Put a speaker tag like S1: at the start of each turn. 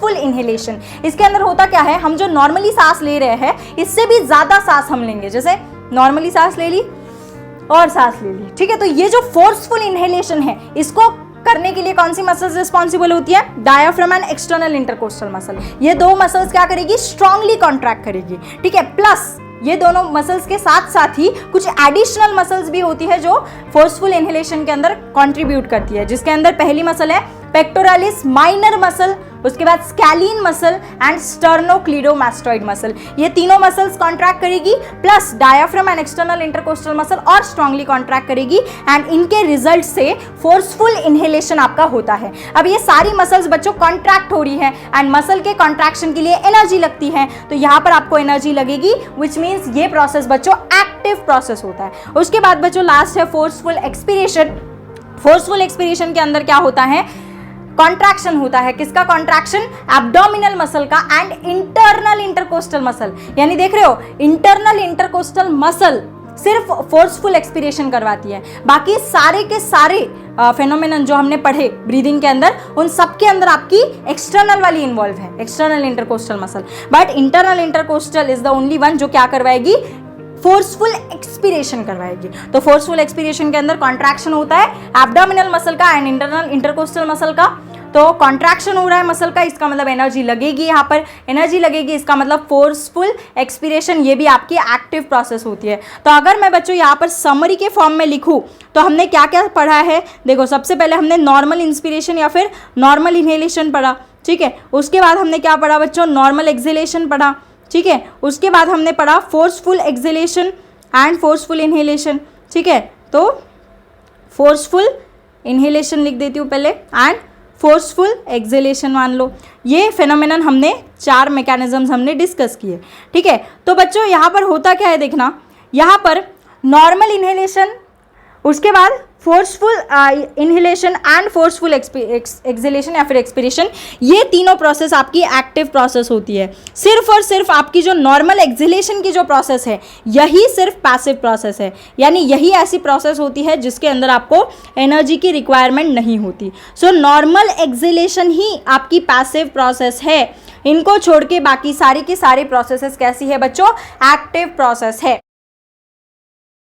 S1: Forceful inhalation. इसके अंदर होता क्या है, हम जो नॉर्मली सांस ले रहे हैं इससे भी ज्यादा सांस हम लेंगे, जैसे नॉर्मली सांस ले ली और सांस ले ली, ठीक है। तो ये जो फोर्सफुल इनहेलेशन है इसको करने के लिए कौन सी मसल्स रिस्पॉन्सिबल होती है, diaphragm and external intercostal muscle. ये दो मसल्स क्या करेगी, स्ट्रांगली कॉन्ट्रैक्ट करेगी, ठीक है। प्लस ये दोनों मसल्स के साथ साथ ही कुछ एडिशनल मसल्स भी होती है जो फोर्सफुल इनहेलेशन के अंदर कंट्रीब्यूट करती है, जिसके अंदर पहली मसल है पेक्टोरालिस माइनर मसल, उसके बाद स्कैलिन मसल एंड स्टर्नोक्लीडोमास्टोइड मसल। ये तीनों मसल्स कॉन्ट्रैक्ट करेगी, plus diaphragm and external intercostal muscle और स्ट्रांगली कॉन्ट्रैक्ट करेगी, एंड इनके रिजल्ट से फोर्सफुल इनहेलेशन आपका होता है। अब ये सारी मसल्स बच्चों कॉन्ट्रैक्ट हो रही है एंड मसल के कॉन्ट्रैक्शन के लिए एनर्जी लगती है, तो यहाँ पर आपको एनर्जी लगेगी, विच मीन्स ये प्रोसेस बच्चों एक्टिव प्रोसेस होता है। उसके बाद बच्चों लास्ट है फोर्सफुल एक्सपीरेशन। फोर्सफुल एक्सपीरेशन के अंदर क्या होता है, कॉन्ट्रैक्शन होता है। किसका कॉन्ट्रैक्शन, एब्डोमिनल मसल का एंड इंटरनल इंटरकोस्टल मसल। यानी देख रहे हो, इंटरनल इंटरकोस्टल मसल सिर्फ फोर्सफुल एक्सपीरेशन करवाती है, बाकी सारे के सारे फेनोमेनन जो हमने पढ़े ब्रीदिंग के अंदर, उन सब के अंदर आपकी एक्सटर्नल वाली इन्वॉल्व है, external intercostal muscle. But internal intercostal is the only one जो क्या करवाएगी, फोर्सफुल एक्सपीरेशन करवाएगी। तो फोर्सफुल एक्सपीरेशन के अंदर कॉन्ट्रैक्शन होता है एब्डोमिनल मसल का एंड इंटरनल इंटरकोस्टल मसल का। तो कॉन्ट्रैक्शन हो रहा है मसल का, इसका मतलब एनर्जी लगेगी, यहाँ पर एनर्जी लगेगी, इसका मतलब फोर्सफुल एक्सपीरेशन, ये भी आपकी एक्टिव प्रोसेस होती है। तो अगर मैं बच्चों यहाँ पर समरी के फॉर्म में लिखूँ तो हमने क्या क्या पढ़ा है, देखो सबसे पहले हमने नॉर्मल इंस्पिरेशन या फिर नॉर्मल इनहेलेशन पढ़ा, ठीक है। उसके बाद हमने क्या पढ़ा बच्चों, नॉर्मल एक्सहेलेशन पढ़ा, ठीक है। उसके बाद हमने पढ़ा forceful exhalation and forceful inhalation, ठीक है। तो फोर्सफुल इनहेलेशन लिख देती हूँ पहले एंड फोर्सफुल एक्सहेलेशन मान लो। ये फेनोमेनन हमने 4 मैकेनिज्म्स हमने डिस्कस किए, ठीक है। तो बच्चों यहाँ पर होता क्या है देखना, यहाँ पर नॉर्मल इनहेलेशन, उसके बाद forceful inhalation and forceful exhalation या फिर एक्सपीरेशन, ये तीनों प्रोसेस आपकी एक्टिव प्रोसेस होती है। सिर्फ और सिर्फ आपकी जो नॉर्मल एक्सहेलेशन की जो प्रोसेस है यही सिर्फ पैसिव प्रोसेस है, यानी यही ऐसी प्रोसेस होती है जिसके अंदर आपको एनर्जी की रिक्वायरमेंट नहीं होती। सो नॉर्मल एक्सहेलेशन ही आपकी पैसिव प्रोसेस है। इनको छोड़ के बाकी सारी की सारी प्रोसेसेस कैसी है बच्चों, एक्टिव प्रोसेस है।